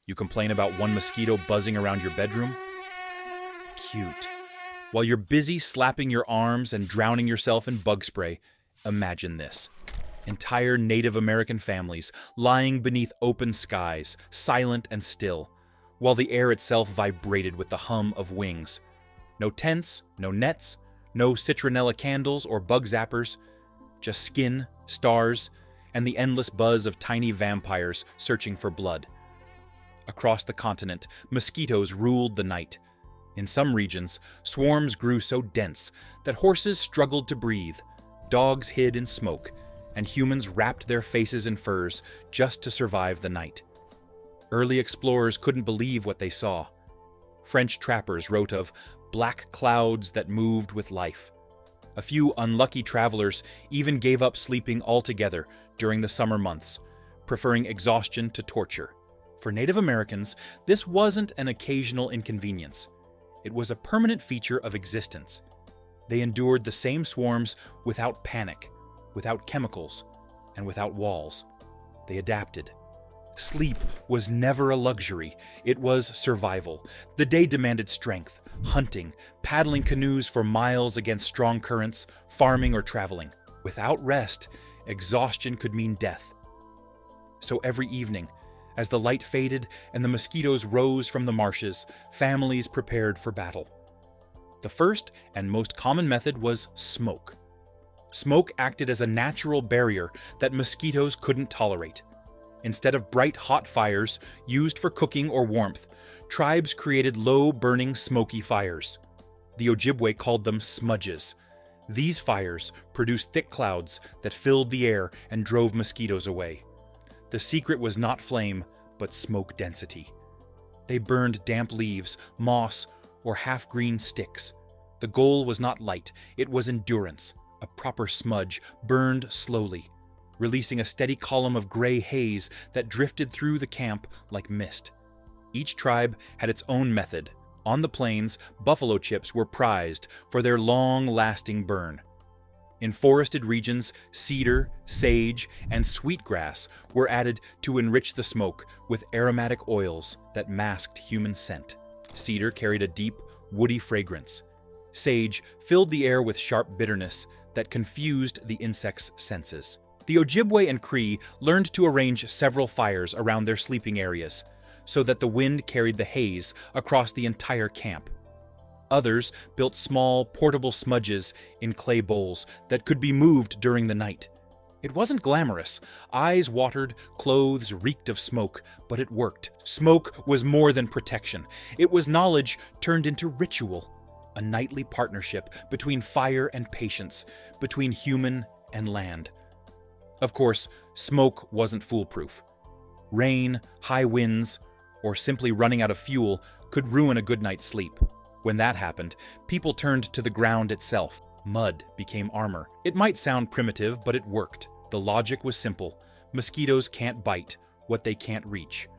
You complain about one mosquito buzzing around your bedroom? Cute. While you're busy slapping your arms and drowning yourself in bug spray, imagine this. Entire Native American families lying beneath open skies, silent and still, while the air itself vibrated with the hum of wings. No tents, no nets, no citronella candles or bug zappers, just skin, stars, and the endless buzz of tiny vampires searching for blood. Across the continent, mosquitoes ruled the night. In some regions, swarms grew so dense that horses struggled to breathe, dogs hid in smoke, and humans wrapped their faces in furs just to survive the night. Early explorers couldn't believe what they saw. French trappers wrote of black clouds that moved with life. A few unlucky travelers even gave up sleeping altogether during the summer months, preferring exhaustion to torture. For Native Americans, this wasn't an occasional inconvenience. It was a permanent feature of existence. They endured the same swarms without panic, without chemicals, and without walls. They adapted. Sleep was never a luxury, it was survival. The day demanded strength, hunting, paddling canoes for miles against strong currents, farming or traveling. Without rest, exhaustion could mean death. So every evening, as the light faded and the mosquitoes rose from the marshes, families prepared for battle. The first and most common method was smoke. Smoke acted as a natural barrier that mosquitoes couldn't tolerate. Instead of bright, hot fires used for cooking or warmth, tribes created low-burning, smoky fires. The Ojibwe called them smudges. These fires produced thick clouds that filled the air and drove mosquitoes away. The secret was not flame, but smoke density. They burned damp leaves, moss, or half-green sticks. The goal was not light, it was endurance. A proper smudge burned slowly, releasing a steady column of gray haze that drifted through the camp like mist. Each tribe had its own method. On the plains, buffalo chips were prized for their long-lasting burn. In forested regions, cedar, sage, and sweetgrass were added to enrich the smoke with aromatic oils that masked human scent. Cedar carried a deep, woody fragrance. Sage filled the air with sharp bitterness that confused the insect's senses. The Ojibwe and Cree learned to arrange several fires around their sleeping areas, so that the wind carried the haze across the entire camp. Others built small, portable smudges in clay bowls that could be moved during the night. It wasn't glamorous. Eyes watered, clothes reeked of smoke, but it worked. Smoke was more than protection. It was knowledge turned into ritual, a nightly partnership between fire and patience, between human and land. Of course, smoke wasn't foolproof. Rain, high winds, or simply running out of fuel could ruin a good night's sleep. When that happened, people turned to the ground itself. Mud became armor. It might sound primitive, but it worked. The logic was simple. Mosquitoes can't bite what they can't reach.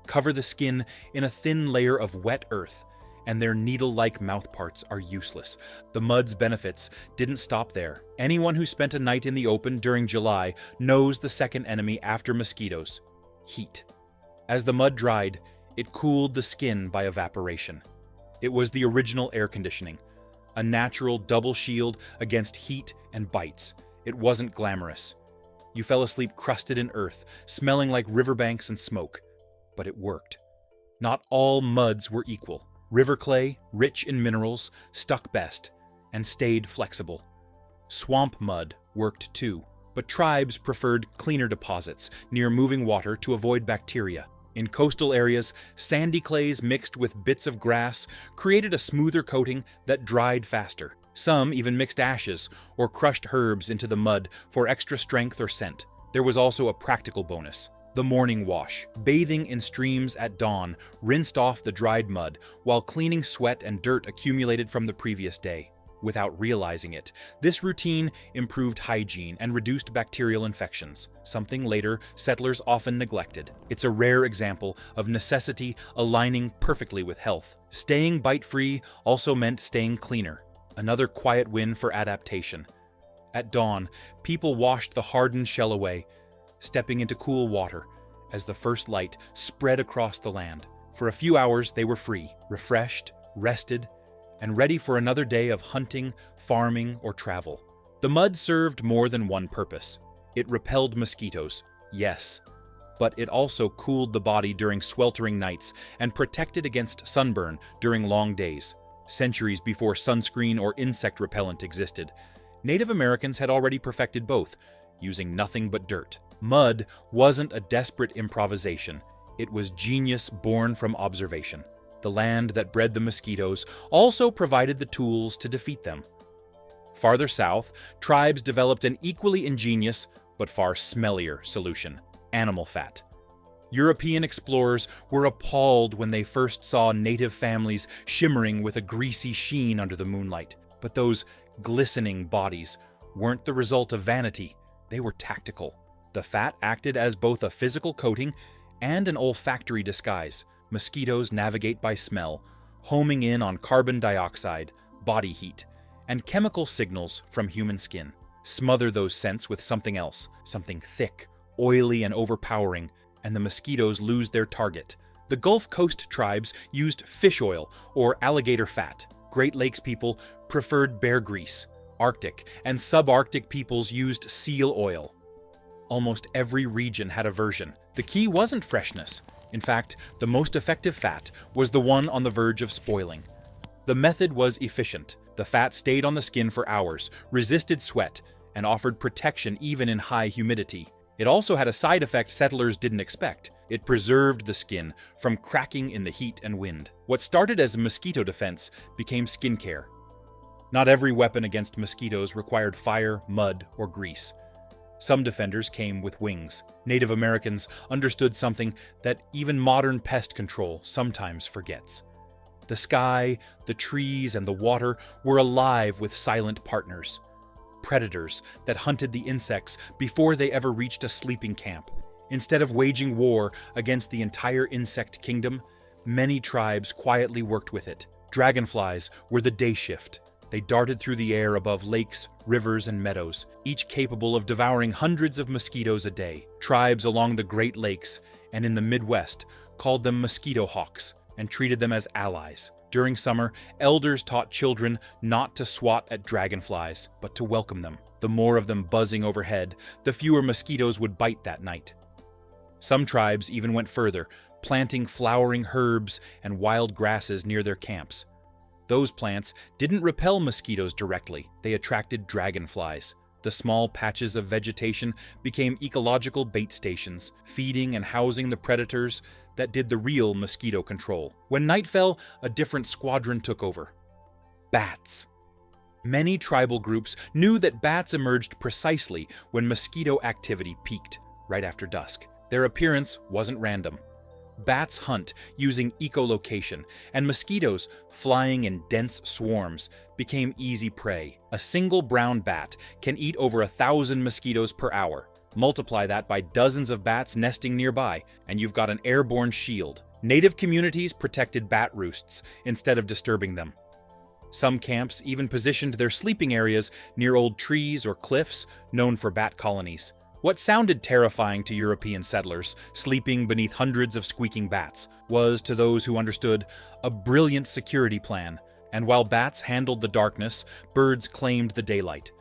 Cover the skin in a thin layer of wet earth, and their needle-like mouthparts are useless. The mud's benefits didn't stop there. Anyone who spent a night in the open during July knows the second enemy after mosquitoes: heat. As the mud dried, it cooled the skin by evaporation. It was the original air conditioning, a natural double shield against heat and bites. It wasn't glamorous. You fell asleep crusted in earth, smelling like riverbanks and smoke. But it worked. Not all muds were equal. River clay, rich in minerals, stuck best and stayed flexible. Swamp mud worked too, but tribes preferred cleaner deposits near moving water to avoid bacteria. In coastal areas, sandy clays mixed with bits of grass created a smoother coating that dried faster. Some even mixed ashes or crushed herbs into the mud for extra strength or scent. There was also a practical bonus: the morning wash. Bathing in streams at dawn rinsed off the dried mud while cleaning sweat and dirt accumulated from the previous day. Without realizing it, this routine improved hygiene and reduced bacterial infections, something later settlers often neglected. It's a rare example of necessity aligning perfectly with health. Staying bite-free also meant staying cleaner, another quiet win for adaptation. At dawn, people washed the hardened shell away, stepping into cool water, as the first light spread across the land. For a few hours, they were free, refreshed, rested, and ready for another day of hunting, farming, or travel. The mud served more than one purpose. It repelled mosquitoes, yes, but it also cooled the body during sweltering nights and protected against sunburn during long days. Centuries before sunscreen or insect repellent existed, Native Americans had already perfected both, using nothing but dirt. Mud wasn't a desperate improvisation. It was genius born from observation. The land that bred the mosquitoes also provided the tools to defeat them. Farther south, tribes developed an equally ingenious but far smellier solution: animal fat. European explorers were appalled when they first saw native families shimmering with a greasy sheen under the moonlight. But those glistening bodies weren't the result of vanity, they were tactical. The fat acted as both a physical coating and an olfactory disguise. Mosquitoes navigate by smell, homing in on carbon dioxide, body heat, and chemical signals from human skin. Smother those scents with something else, something thick, oily, and overpowering, and the mosquitoes lose their target. The Gulf Coast tribes used fish oil or alligator fat. Great Lakes people preferred bear grease. Arctic and subarctic peoples used seal oil. Almost every region had a version. The key wasn't freshness. In fact, the most effective fat was the one on the verge of spoiling. The method was efficient. The fat stayed on the skin for hours, resisted sweat, and offered protection even in high humidity. It also had a side effect settlers didn't expect. It preserved the skin from cracking in the heat and wind. What started as mosquito defense became skincare. Not every weapon against mosquitoes required fire, mud, or grease. Some defenders came with wings. Native Americans understood something that even modern pest control sometimes forgets. The sky, the trees, and the water were alive with silent partners. Predators that hunted the insects before they ever reached a sleeping camp. Instead of waging war against the entire insect kingdom, many tribes quietly worked with it. Dragonflies were the day shift. They darted through the air above lakes, rivers, and meadows, each capable of devouring hundreds of mosquitoes a day. Tribes along the Great Lakes and in the Midwest called them mosquito hawks and treated them as allies. During summer, elders taught children not to swat at dragonflies, but to welcome them. The more of them buzzing overhead, the fewer mosquitoes would bite that night. Some tribes even went further, planting flowering herbs and wild grasses near their camps. Those plants didn't repel mosquitoes directly, they attracted dragonflies. The small patches of vegetation became ecological bait stations, feeding and housing the predators that did the real mosquito control. When night fell, a different squadron took over. Bats. Many tribal groups knew that bats emerged precisely when mosquito activity peaked, right after dusk. Their appearance wasn't random. Bats hunt using echolocation, and mosquitoes, flying in dense swarms, became easy prey. A single brown bat can eat over 1,000 mosquitoes per hour. Multiply that by dozens of bats nesting nearby, and you've got an airborne shield. Native communities protected bat roosts instead of disturbing them. Some camps even positioned their sleeping areas near old trees or cliffs known for bat colonies. What sounded terrifying to European settlers, sleeping beneath hundreds of squeaking bats, was, to those who understood, a brilliant security plan. And while bats handled the darkness, birds claimed the daylight.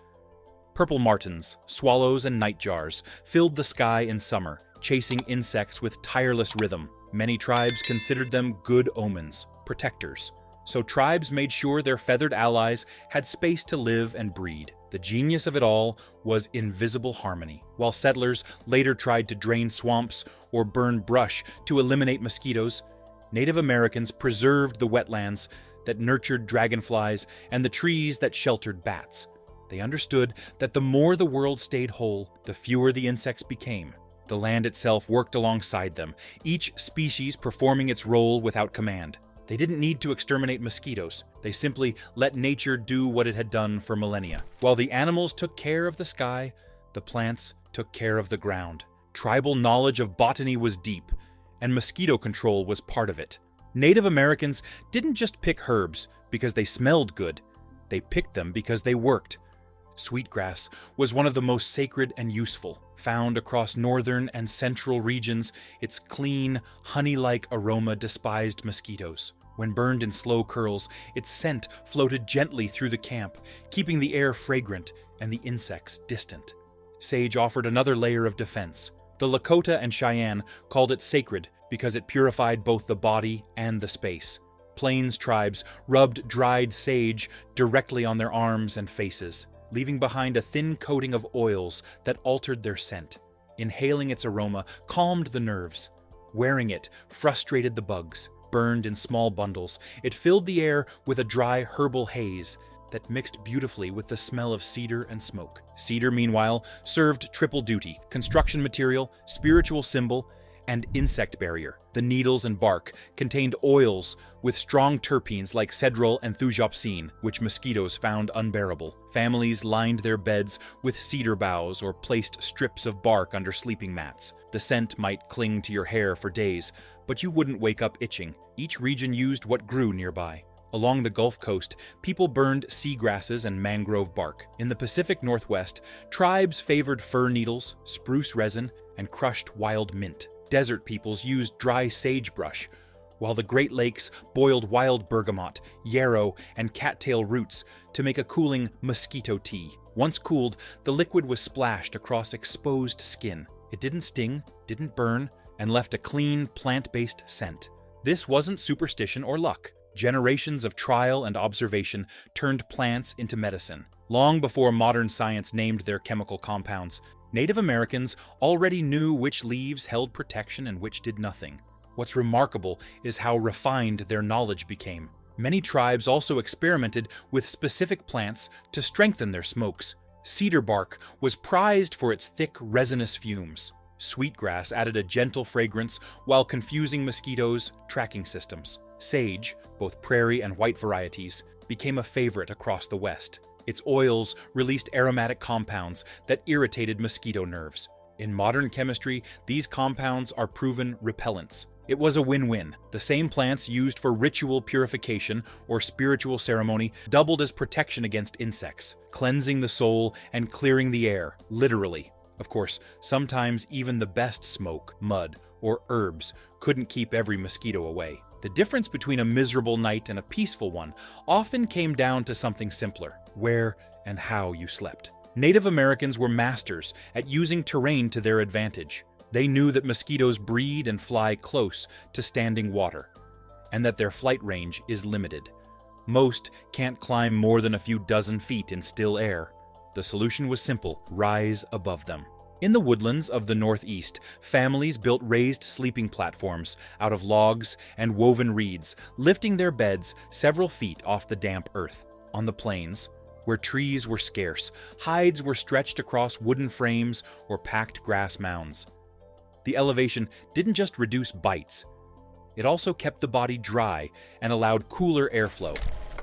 Purple martins, swallows, and nightjars filled the sky in summer, chasing insects with tireless rhythm. Many tribes considered them good omens, protectors. So tribes made sure their feathered allies had space to live and breed. The genius of it all was invisible harmony. While settlers later tried to drain swamps or burn brush to eliminate mosquitoes, Native Americans preserved the wetlands that nurtured dragonflies and the trees that sheltered bats. They understood that the more the world stayed whole, the fewer the insects became. The land itself worked alongside them, each species performing its role without command. They didn't need to exterminate mosquitoes. They simply let nature do what it had done for millennia. While the animals took care of the sky, the plants took care of the ground. Tribal knowledge of botany was deep, and mosquito control was part of it. Native Americans didn't just pick herbs because they smelled good. They picked them because they worked. Sweetgrass was one of the most sacred and useful. Found across northern and central regions, its clean, honey-like aroma despised mosquitoes. When burned in slow curls, its scent floated gently through the camp, keeping the air fragrant and the insects distant. Sage offered another layer of defense. The Lakota and Cheyenne called it sacred because it purified both the body and the space. Plains tribes rubbed dried sage directly on their arms and faces, leaving behind a thin coating of oils that altered their scent. Inhaling its aroma calmed the nerves. Wearing it frustrated the bugs. Burned in small bundles, it filled the air with a dry herbal haze that mixed beautifully with the smell of cedar and smoke. Cedar, meanwhile, served triple duty: construction material, spiritual symbol, and insect barrier. The needles and bark contained oils with strong terpenes like cedrol and thujopsine, which mosquitoes found unbearable. Families lined their beds with cedar boughs or placed strips of bark under sleeping mats. The scent might cling to your hair for days, but you wouldn't wake up itching. Each region used what grew nearby. Along the Gulf Coast, people burned seagrasses and mangrove bark. In the Pacific Northwest, tribes favored fir needles, spruce resin, and crushed wild mint. Desert peoples used dry sagebrush, while the Great Lakes boiled wild bergamot, yarrow, and cattail roots to make a cooling mosquito tea. Once cooled, the liquid was splashed across exposed skin. It didn't sting, didn't burn, and left a clean, plant-based scent. This wasn't superstition or luck. Generations of trial and observation turned plants into medicine. Long before modern science named their chemical compounds, Native Americans already knew which leaves held protection and which did nothing. What's remarkable is how refined their knowledge became. Many tribes also experimented with specific plants to strengthen their smokes. Cedar bark was prized for its thick, resinous fumes. Sweetgrass added a gentle fragrance while confusing mosquitoes' tracking systems. Sage, both prairie and white varieties, became a favorite across the West. Its oils released aromatic compounds that irritated mosquito nerves. In modern chemistry, these compounds are proven repellents. It was a win-win. The same plants used for ritual purification or spiritual ceremony doubled as protection against insects, cleansing the soul and clearing the air, literally. Of course, sometimes even the best smoke, mud, or herbs couldn't keep every mosquito away. The difference between a miserable night and a peaceful one often came down to something simpler: where and how you slept. Native Americans were masters at using terrain to their advantage. They knew that mosquitoes breed and fly close to standing water, and that their flight range is limited. Most can't climb more than a few dozen feet in still air. The solution was simple: rise above them. In the woodlands of the Northeast, families built raised sleeping platforms out of logs and woven reeds, lifting their beds several feet off the damp earth. On the plains, where trees were scarce, hides were stretched across wooden frames or packed grass mounds. The elevation didn't just reduce bites, it also kept the body dry and allowed cooler airflow.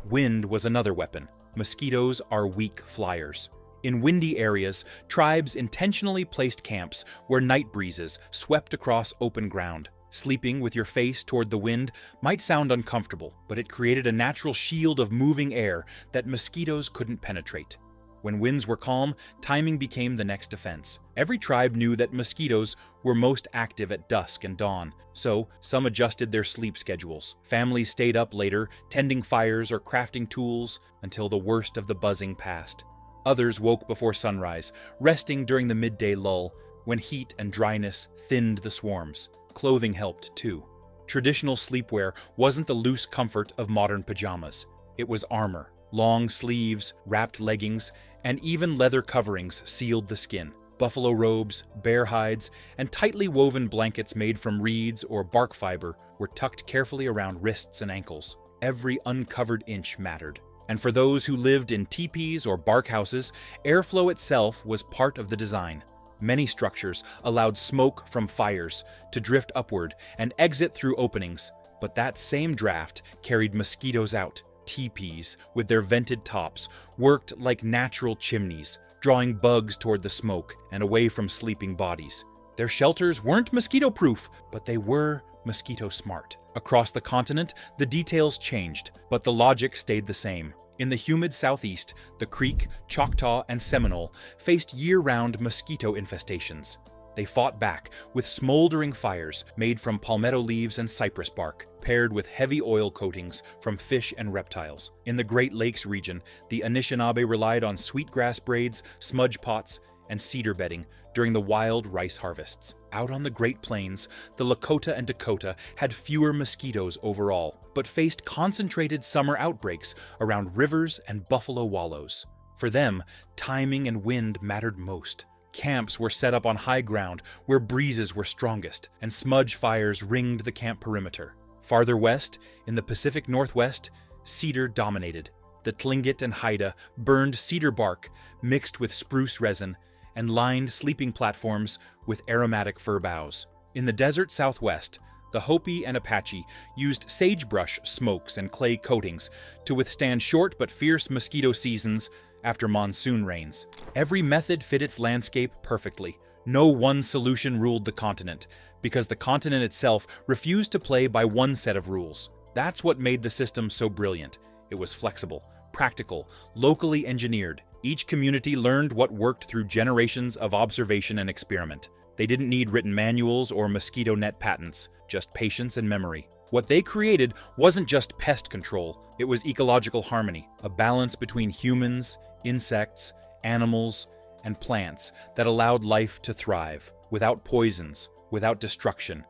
Wind was another weapon. Mosquitoes are weak flyers. In windy areas, tribes intentionally placed camps where night breezes swept across open ground. Sleeping with your face toward the wind might sound uncomfortable, but it created a natural shield of moving air that mosquitoes couldn't penetrate. When winds were calm, timing became the next defense. Every tribe knew that mosquitoes were most active at dusk and dawn, so some adjusted their sleep schedules. Families stayed up later, tending fires or crafting tools until the worst of the buzzing passed. Others woke before sunrise, resting during the midday lull, when heat and dryness thinned the swarms. Clothing helped, too. Traditional sleepwear wasn't the loose comfort of modern pajamas. It was armor. Long sleeves, wrapped leggings, and even leather coverings sealed the skin. Buffalo robes, bear hides, and tightly woven blankets made from reeds or bark fiber were tucked carefully around wrists and ankles. Every uncovered inch mattered. And for those who lived in teepees or bark houses, airflow itself was part of the design. Many structures allowed smoke from fires to drift upward and exit through openings, but that same draft carried mosquitoes out. Teepees, with their vented tops, worked like natural chimneys, drawing bugs toward the smoke and away from sleeping bodies. Their shelters weren't mosquito-proof, but they were mosquito-smart. Across the continent, the details changed, but the logic stayed the same. In the humid southeast, the Creek, Choctaw, and Seminole faced year-round mosquito infestations. They fought back with smoldering fires made from palmetto leaves and cypress bark, paired with heavy oil coatings from fish and reptiles. In the Great Lakes region, the Anishinaabe relied on sweetgrass braids, smudge pots, and cedar bedding during the wild rice harvests. Out on the Great Plains, the Lakota and Dakota had fewer mosquitoes overall, but faced concentrated summer outbreaks around rivers and buffalo wallows. For them, timing and wind mattered most. Camps were set up on high ground where breezes were strongest, and smudge fires ringed the camp perimeter. Farther west, in the Pacific Northwest, cedar dominated. The Tlingit and Haida burned cedar bark mixed with spruce resin and lined sleeping platforms with aromatic fir boughs. In the desert Southwest, the Hopi and Apache used sagebrush smokes and clay coatings to withstand short but fierce mosquito seasons after monsoon rains. Every method fit its landscape perfectly. No one solution ruled the continent, because the continent itself refused to play by one set of rules. That's what made the system so brilliant. It was flexible, practical, locally engineered. Each community learned what worked through generations of observation and experiment. They didn't need written manuals or mosquito net patents, just patience and memory. What they created wasn't just pest control, it was ecological harmony, a balance between humans, insects, animals, and plants that allowed life to thrive, without poisons, without destruction,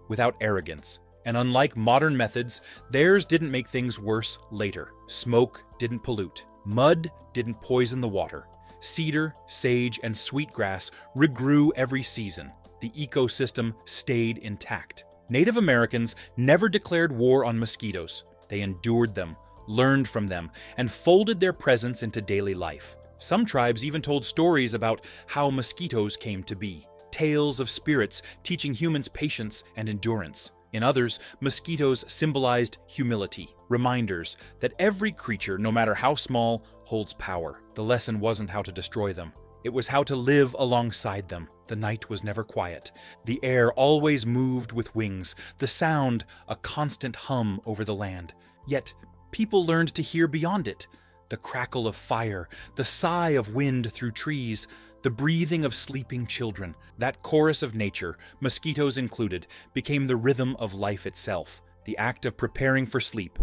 without arrogance. And unlike modern methods, theirs didn't make things worse later. Smoke didn't pollute. Mud didn't poison the water. Cedar, sage, and sweetgrass regrew every season. The ecosystem stayed intact. Native Americans never declared war on mosquitoes. They endured them, learned from them, and folded their presence into daily life. Some tribes even told stories about how mosquitoes came to be. Tales of spirits teaching humans patience and endurance. In others, mosquitoes symbolized humility, reminders that every creature, no matter how small, holds power. The lesson wasn't how to destroy them. It was how to live alongside them. The night was never quiet. The air always moved with wings, the sound a constant hum over the land. Yet, people learned to hear beyond it. The crackle of fire, the sigh of wind through trees, the breathing of sleeping children. That chorus of nature, mosquitoes included, became the rhythm of life itself. The act of preparing for sleep,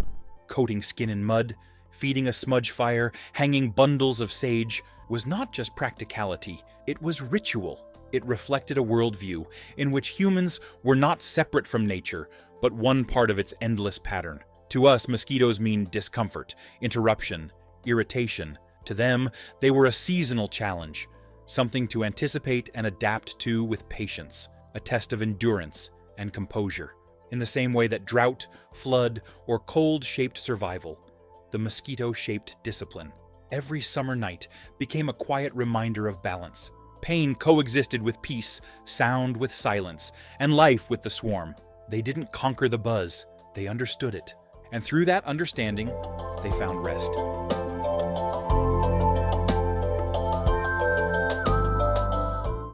coating skin in mud, feeding a smudge fire, hanging bundles of sage, was not just practicality, it was ritual. It reflected a worldview in which humans were not separate from nature, but one part of its endless pattern. To us, mosquitoes mean discomfort, interruption, irritation. To them, they were a seasonal challenge, something to anticipate and adapt to with patience, a test of endurance and composure. In the same way that drought, flood, or cold shaped survival, the mosquito shaped discipline. Every summer night became a quiet reminder of balance. Pain coexisted with peace, sound with silence, and life with the swarm. They didn't conquer the buzz, they understood it. And through that understanding, they found rest.